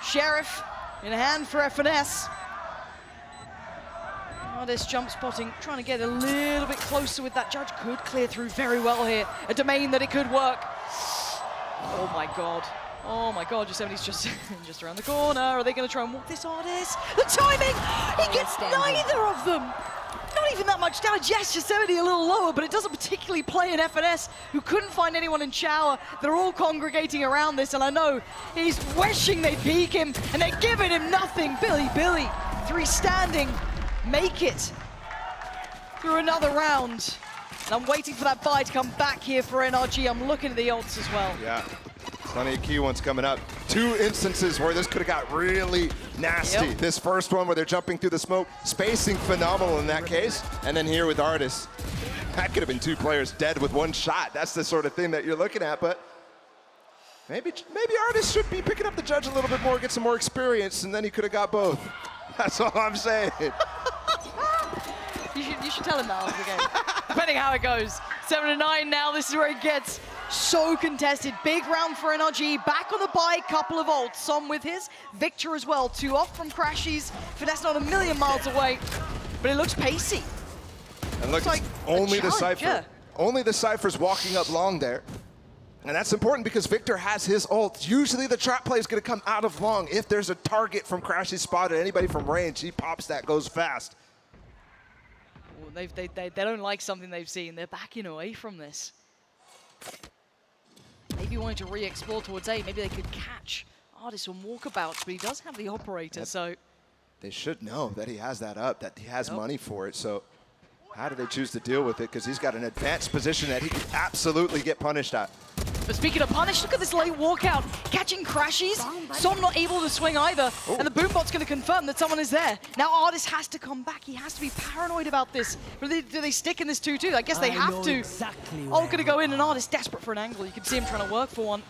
Sheriff in hand for FNS. Ardis jump spotting, trying to get a little bit closer with that judge. Could clear through very well here. A domain that it could work. Oh my god. Oh my god, Yosemite's just around the corner. Are they going to try and walk this Ardis? The timing! He gets neither of them! Not even that much damage. Yes, Yosemite a little lower, but it doesn't particularly play in FNS, who couldn't find anyone in shower. They're all congregating around this, and I know he's wishing they'd peek him, and they're giving him nothing. Billy, 3 standing. Make it through another round. And I'm waiting for that buy to come back here for NRG. I'm looking at the ults as well. Yeah, plenty of key ones coming up. 2 instances where this could have got really nasty. Yep. This first one where they're jumping through the smoke, spacing phenomenal in that case. And then here with Ardis. That could have been 2 players dead with 1 shot. That's the sort of thing that you're looking at, but maybe Ardis should be picking up the judge a little bit more, get some more experience, and then he could have got both. That's all I'm saying. You should tell him that after the game. Depending how it goes. 7-9 now. This is where it gets so contested. Big round for NRG. Back on the buy. Couple of ults. Som with his Victor as well. 2 off from Crashies. Finesse not a million miles away. But it looks pacey. And look, like only the challenge, Cypher. yeah. Only the Cypher's walking up long there. And that's important because Victor has his ult. Usually the trap play is going to come out of long. If there's a target from Crashy spotted, anybody from range, he pops that, goes fast. Well, they don't like something they've seen. They're backing away from this. Maybe wanting to re-explore towards A. Maybe they could catch Ardis on walkabouts, but he does have the operator, so... They should know that he has that up, that he has money for it, so... How do they choose to deal with it? Because he's got an advanced position that he could absolutely get punished at. But speaking of punish, look at this late walkout. Catching Crashies. Som not able to swing either. Ooh. And the boombot's going to confirm that someone is there. Now Ardis has to come back. He has to be paranoid about this. But do they stick in this 2-2? I guess they have to. Exactly going to go in, and Ardis desperate for an angle. You can see him trying to work for one.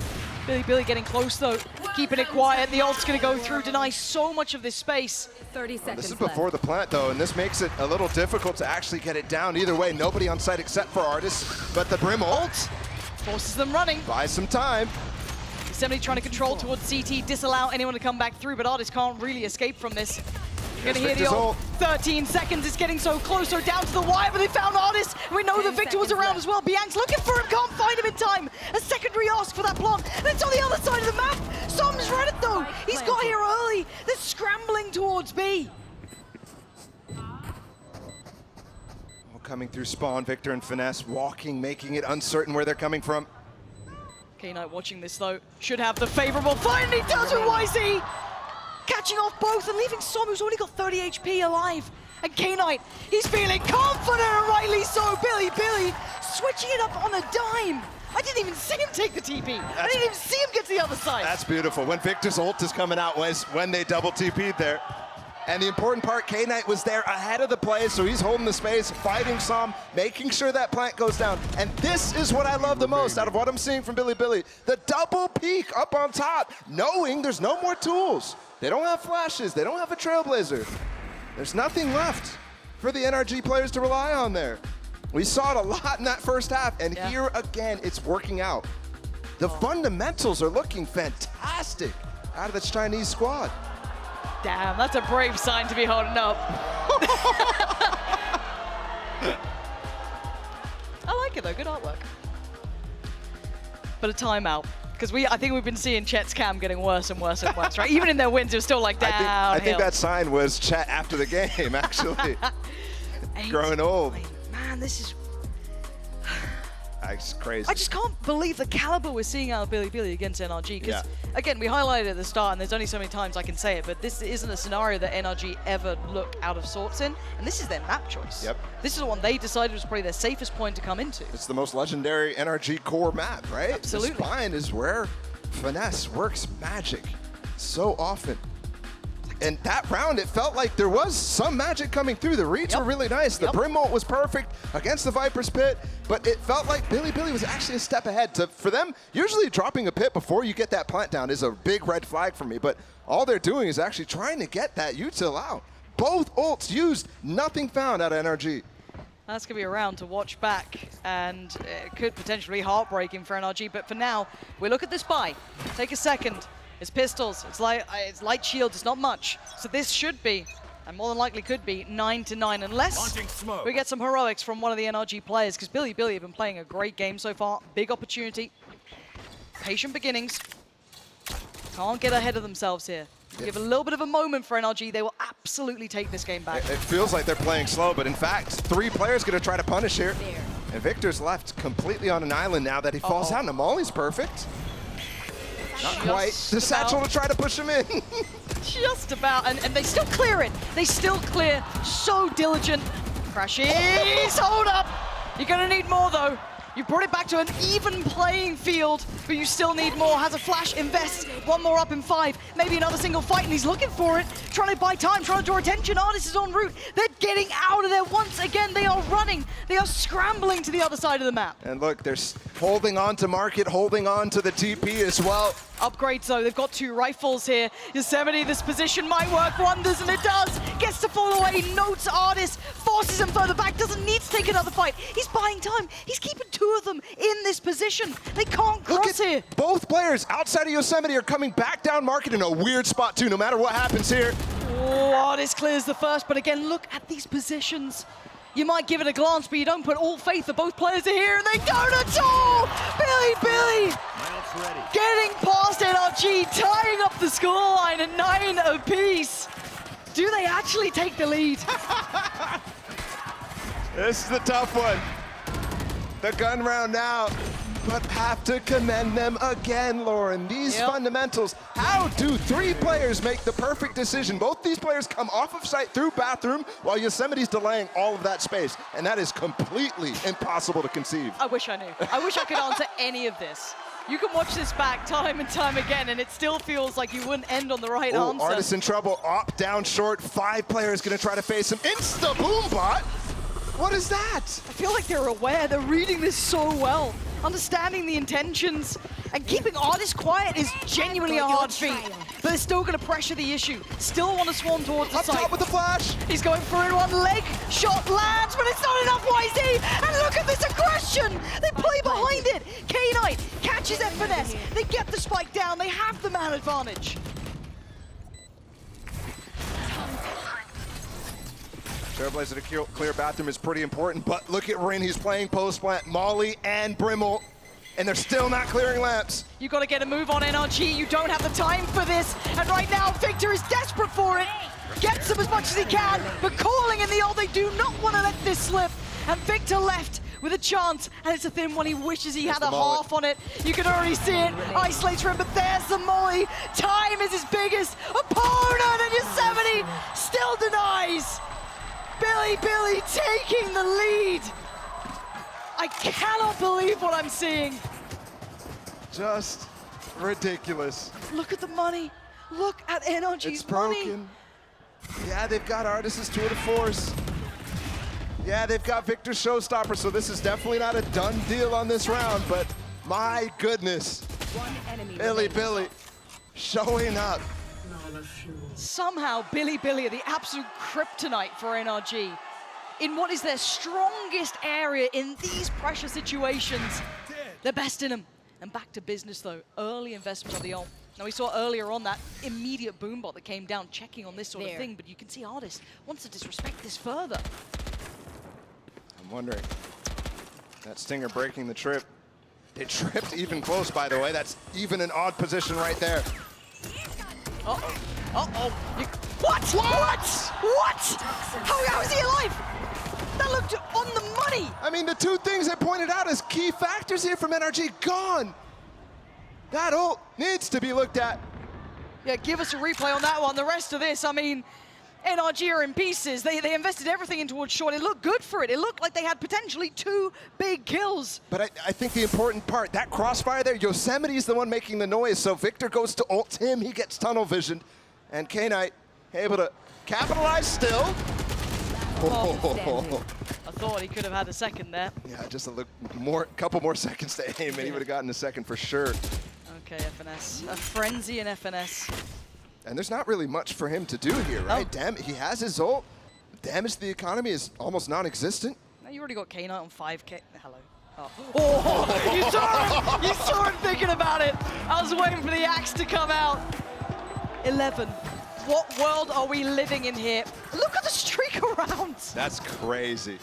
Billy getting close though. keeping it quiet. The ult's going to go through, deny so much of this space. 30 seconds This is before the plant, though, and this makes it a little difficult to actually get it down. Either way, nobody on site except for Artis, but the Brim ult Forces them running. buys some time. Yosemite trying to control towards CT, disallow anyone to come back through, but Artis can't really escape from this. You're gonna hear the Victor's ult. ult. 13 seconds, it's getting so close, so down to the wire, but they found Artis. We know that Victor was around as well. Biang's looking for him, can't find him in time. A secondary ask for that plant, and it's on the other side of the map. Som's read it though. He's got here early. They're scrambling towards B. Coming through spawn, Victor and Finesse walking, making it uncertain where they're coming from. K-Knight watching this though, should have the favorable fight, and he does with YZ! Catching off both and leaving Som, who's only got 30 HP alive. And K-Knight, he's feeling confident, and rightly so. Billy switching it up on a dime. I didn't even see him take the TP. I didn't even see him get to the other side. That's beautiful. When Victor's ult is coming out, was when they double TP'd there. And the important part, K-Knight was there ahead of the play, so he's holding the space, fighting Som, making sure that plant goes down. And this is what I love the most out of what I'm seeing from Billy. The double peek up on top, knowing there's no more tools. They don't have flashes, they don't have a Trailblazer. There's nothing left for the NRG players to rely on there. We saw it a lot in that first half, and here again, it's working out. The fundamentals are looking fantastic out of this Chinese squad. Damn, that's a brave sign to be holding up. I like it though, good artwork. But a timeout, because I think we've been seeing Chet's cam getting worse and worse and worse, right? Even in their wins, it was still like downhill. I think that sign was Chet after the game, actually. Growing old. Man, this is... That's crazy. I just can't believe the caliber we're seeing out of Billy against NRG. Because, again, we highlighted at the start, and there's only so many times I can say it, but this isn't a scenario that NRG ever look out of sorts in, and this is their map choice. Yep. This is the one they decided was probably their safest point to come into. It's the most legendary NRG core map, right? Absolutely. The spine is where Finesse works magic so often. And that round, it felt like there was some magic coming through. The reads were really nice. The Brim ult was perfect against the Viper's pit, but it felt like Billy was actually a step ahead. For them, usually dropping a pit before you get that plant down is a big red flag for me, but all they're doing is actually trying to get that util out. Both ults used, nothing found out of NRG. That's going to be a round to watch back, and it could potentially be heartbreaking for NRG, but for now, we look at this buy. Take a second. It's pistols, it's light shields, it's not much. So this should be, and more than likely could be, 9-9, unless we get some heroics from one of the NRG players, because Billy have been playing a great game so far. Big opportunity. Patient beginnings. Can't get ahead of themselves here. Give a little bit of a moment for NRG, they will absolutely take this game back. It feels like they're playing slow, but in fact, 3 players going to try to punish here. And Victor's left completely on an island now that he falls out, and Amali's perfect. Not quite. The satchel to try to push him in. Just about, and they still clear it. They still clear, so diligent. Crashes, hold up. You're gonna need more though. You brought it back to an even playing field, but you still need more. Has a flash, invest, one more up in 5. Maybe another single fight, and he's looking for it. Trying to buy time, trying to draw attention. Artis is en route. They're getting out of there once again. They are running. They are scrambling to the other side of the map. And look, they're holding on to market, holding on to the TP as well. Upgrades though, they've got 2 rifles here. Yosemite, this position might work wonders, and it does. Gets to fall away, notes Artis, forces him further back, doesn't need to take another fight. He's buying time. He's keeping 2 of them in this position. They can't cross here. Both players outside of Yosemite are coming back down market in a weird spot too, no matter what happens here. Oh, Artis clears the first, but again, look at these positions. You might give it a glance, but you don't put all faith that both players are here, and they don't at all! Billy! Getting past NRG, tying up the scoreline at 9 apiece. Do they actually take the lead? This is the tough one. The gun round now, but have to commend them again, Lauren. These fundamentals, how do 3 players make the perfect decision? Both these players come off of site through bathroom while Yosemite's delaying all of that space, and that is completely impossible to conceive. I wish I knew. I wish I could answer any of this. You can watch this back time and time again, and it still feels like you wouldn't end on the right answer. Artis in trouble, up, down, short, 5 players gonna try to face him. Insta-boom bot? What is that? I feel like they're aware, they're reading this so well, understanding the intentions. And keeping Artist quiet is genuinely a hard feat. But they're still going to pressure the issue. Still want to swarm towards the Up site. top with the flash. He's going for it, one leg. Shot lands, but it's not enough, YZ. And look at this aggression. They play behind it. K-Knight catches FNS. They get the spike down. They have the man advantage. Trailblazer to clear bathroom is pretty important, but look at Rin. He's playing post-plant. Molly and Brimmel, and they're still not clearing lamps. You got to get a move on NRG. You don't have the time for this. And right now, Victor is desperate for it. Gets him as much as he can, but calling in the ult, they do not want to let this slip. And Victor left with a chance, and it's a thin one. He wishes he had a half on it. You can already see it. Isolates him, but there's the molly. Time is his biggest opponent, and Yosemite still denies. Billy taking the lead. I cannot believe what I'm seeing. Just ridiculous. Look at the money. Look at NRG's It's money. broken. Yeah, they've got Artis' tour de force. Yeah, they've got Victor Showstopper, so this is definitely not a done deal on this round, but my goodness. Billy showing up. Somehow, Billy are the absolute kryptonite for NRG in what is their strongest area in these pressure situations. They're best in them. And back to business, though. Early investment on the ult. Now, we saw earlier on that immediate boombot that came down, checking on this sort of thing, but you can see Artist wants to disrespect this further. I'm wondering, that Stinger breaking the trip. They tripped even close, by the way. That's even an odd position right there. Uh-oh. Uh-oh. What? How is he alive? That looked on the money. I mean, the two things I pointed out as key factors here from NRG, gone. That ult needs to be looked at. Yeah, give us a replay on that one. The rest of this, I mean, NRG are in pieces. They invested everything in towards short. It looked good for it. It looked like they had potentially 2 big kills. But I think the important part, that crossfire there, Yosemite is the one making the noise, so Victor goes to ult him, he gets tunnel visioned, and K-Knight able to capitalize still. Oh, I thought he could have had a second there. Yeah, just a couple more seconds to aim, and he would have gotten a second for sure. Okay, FNS. A frenzy in FNS. And there's not really much for him to do here, right? Damn, he has his ult. Damage to the economy is almost non-existent. Now you already got K-Knight on 5K. Hello. Oh, you saw him! You saw him thinking about it. I was waiting for the axe to come out. 11. What world are we living in here? Look at the streak around. That's crazy.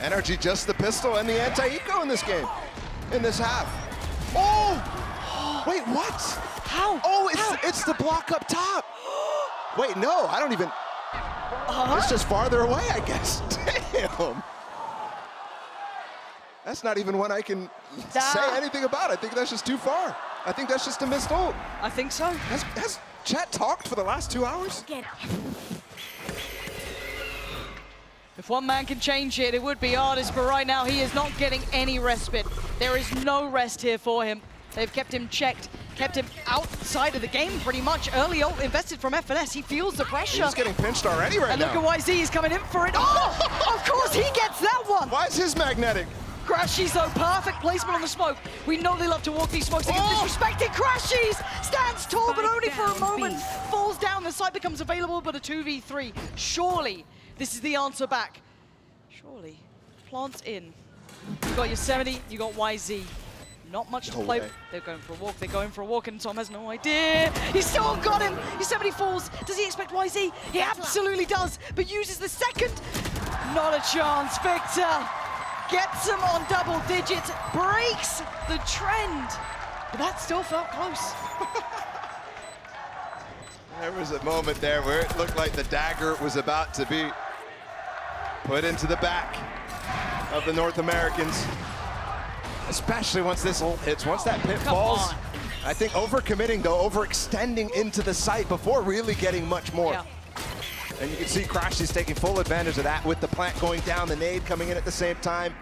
NRG just the pistol and the anti-eco in this game, in this half. Oh! Wait, what? How? Oh, How? it's the block up top. Wait, no, I don't even. It's just farther away, I guess. Damn. That's not even one I can say anything about. I think that's just too far. I think that's just a missed ult. I think so. Has chat talked for the last 2 hours? If one man can change it, it would be Artist, but right now he is not getting any respite. There is no rest here for him. They've kept him checked, kept him outside of the game pretty much. Early ult invested from FNS. He feels the pressure. He's getting pinched already right now. And look at YZ, he's coming in for it. Oh, of course he gets that one. Why is his magnetic? Crashies though, perfect placement on the smoke. We know they love to walk these smokes. They get disrespected. Crashies stands tall, but only for a moment. Falls down, the site becomes available, but a 2v3. Surely, this is the answer back. Surely, plants in. You got Yosemite, you got YZ. Not much to play. They're going for a walk, they're going for a walk, and Tom has no idea. He's still got him. Yosemite falls. Does he expect YZ? He absolutely does, but uses the second. Not a chance, Victor. Gets him on double digits, breaks the trend. But that still felt close. There was a moment there where it looked like the dagger was about to be put into the back of the North Americans. Especially once this ult hits, once that pit falls. I think overcommitting though, overextending into the site before really getting much more. Yeah. And you can see Crashy's taking full advantage of that with the plant going down, the nade coming in at the same time.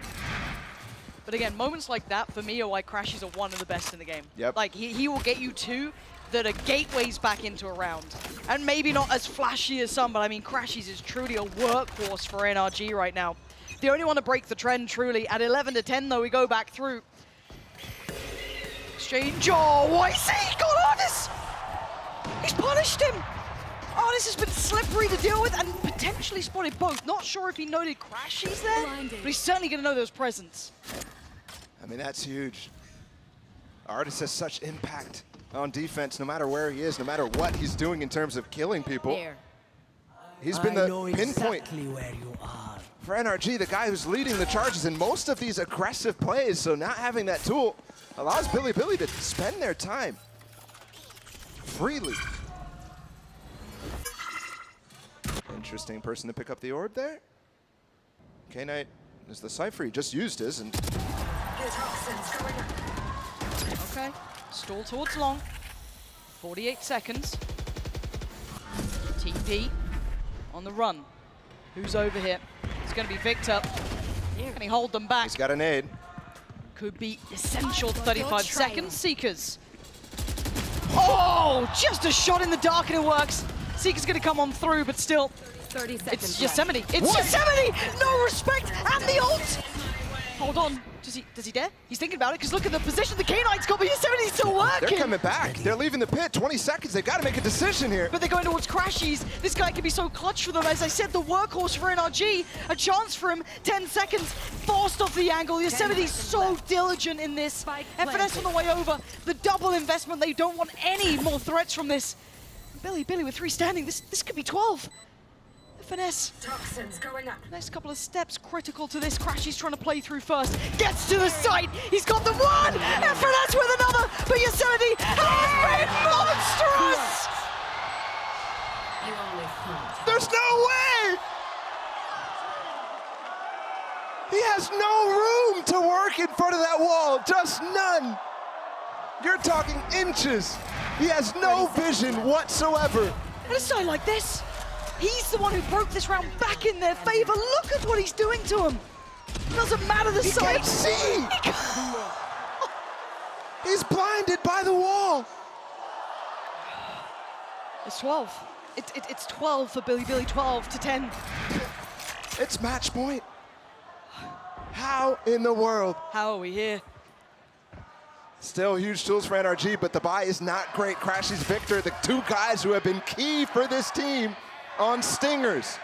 But again, moments like that for me are why Crashies are one of the best in the game. Yep. Like he will get you 2 that are gateways back into a round. And maybe not as flashy as some, but I mean Crashies is truly a workhorse for NRG right now. They only want to break the trend truly. At 11 to 10 though, we go back through. Exchange. Oh, I see. He got Artis. He's punished him. Artis has been slippery to deal with and potentially spotted both. Not sure if he noted Crashies there, but he's certainly going to know those presents. I mean, that's huge. Artis has such impact on defense, no matter where he is, no matter what he's doing in terms of killing people. There. He's been the pinpoint exactly where you are. for NRG, the guy who's leading the charges in most of these aggressive plays. So not having that tool allows Billy to spend their time freely. Interesting person to pick up the orb there. K-Knight is the Cypher. He just used his, and Okay, stall towards long. 48 seconds. TP on the run. Who's over here? It's going to be Victor. Can he hold them back? he's got a nade. Could be essential 35 seconds. Seekers. Oh, just a shot in the dark and it works. Seekers going to come on through, but still. 30 seconds. It's Yosemite. It's Yosemite! No respect! And the ult! Hold on. Does he dare? He's thinking about it, because look at the position the K-Knight's got, but Yosemite's still working! They're coming back. They're leaving the pit. 20 seconds. They've got to make a decision here. But they're going towards Crashies. This guy can be so clutch for them. As I said, the workhorse for NRG. A chance for him. 10 seconds. Forced off the angle. Yosemite's so diligent in this. FNS on the way over. The double investment. They don't want any more threats from this. Billy with 3 standing. This could be 12. FNS. Toxins going up. Next couple of steps critical to this. Crashies trying to play through first. Gets to the site. He's got the one. FNS with another. But Yosemite has been monstrous. You only thought. There's no way! He has no room to work in front of that wall. Just none. You're talking inches. He has no vision whatsoever. And a side like this, he's the one who broke this round back in their favor. Look at what he's doing to him. Doesn't matter the He side. can't see. He's blinded by the wall. It's 12. It's 12 for Billy. 12 to 10. It's match point. How in the world? How are we here? Still huge tools for NRG, but the buy is not great. Crashies Victor, the 2 guys who have been key for this team on Stingers.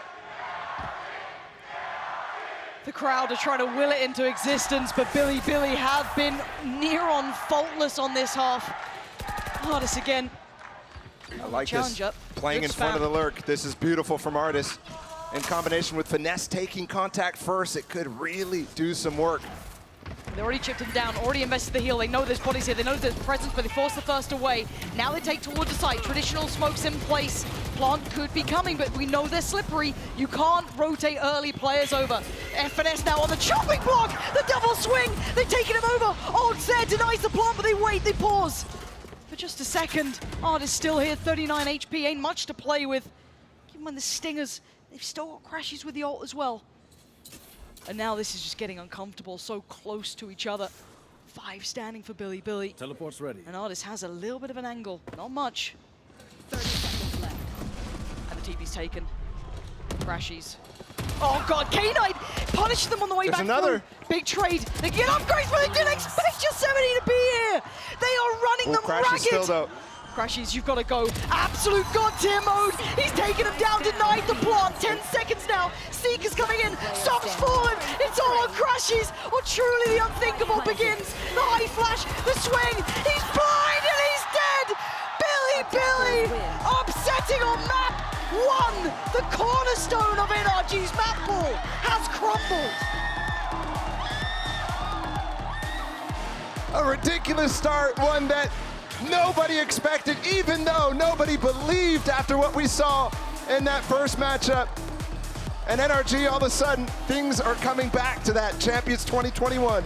The crowd are trying to will it into existence, but Billy have been near on faultless on this half. Artis again. I like Challenge this, up. playing Good in front of the spam. lurk. This is beautiful from Artis. In combination with Finesse taking contact first, it could really do some work. They already chipped him down, already invested the heal. They know there's bodies here, they know there's presence, but they force the first away. Now they take towards the site. Traditional smokes in place. Plant could be coming, but we know they're slippery. You can't rotate early players over. FNS now on the chopping block. The double swing. They're taking him over. Odds there denies the plant, but they wait, they pause. For just a second. Artis still here, 39 HP. Ain't much to play with. Even when the Stingers, they've still got Crashies with the ult as well. And now this is just getting uncomfortable, so close to each other. 5 standing for Billy. Teleport's ready. And Artis has a little bit of an angle, not much. 30 seconds left. And the TP's taken. Crashies. Oh god, K-Knight punished them on the way There's back another. through. Big trade. They get upgrades, but they didn't expect Yosemite to be here. They are running them Crashies ragged. still though. Crashies, you've got to go. Absolute god tier mode. He's taking him down, denied the plant. 10 seconds now. Seeker's coming in. Stops falling. It's all on Crashies. Or truly the unthinkable begins. The high flash, the swing. He's blind and he's dead. Billy upsetting on map 1. The cornerstone of NRG's map pool has crumbled. A ridiculous start, one that nobody expected, even though nobody believed after what we saw in that first matchup. And NRG, all of a sudden, things are coming back to that Champions 2021.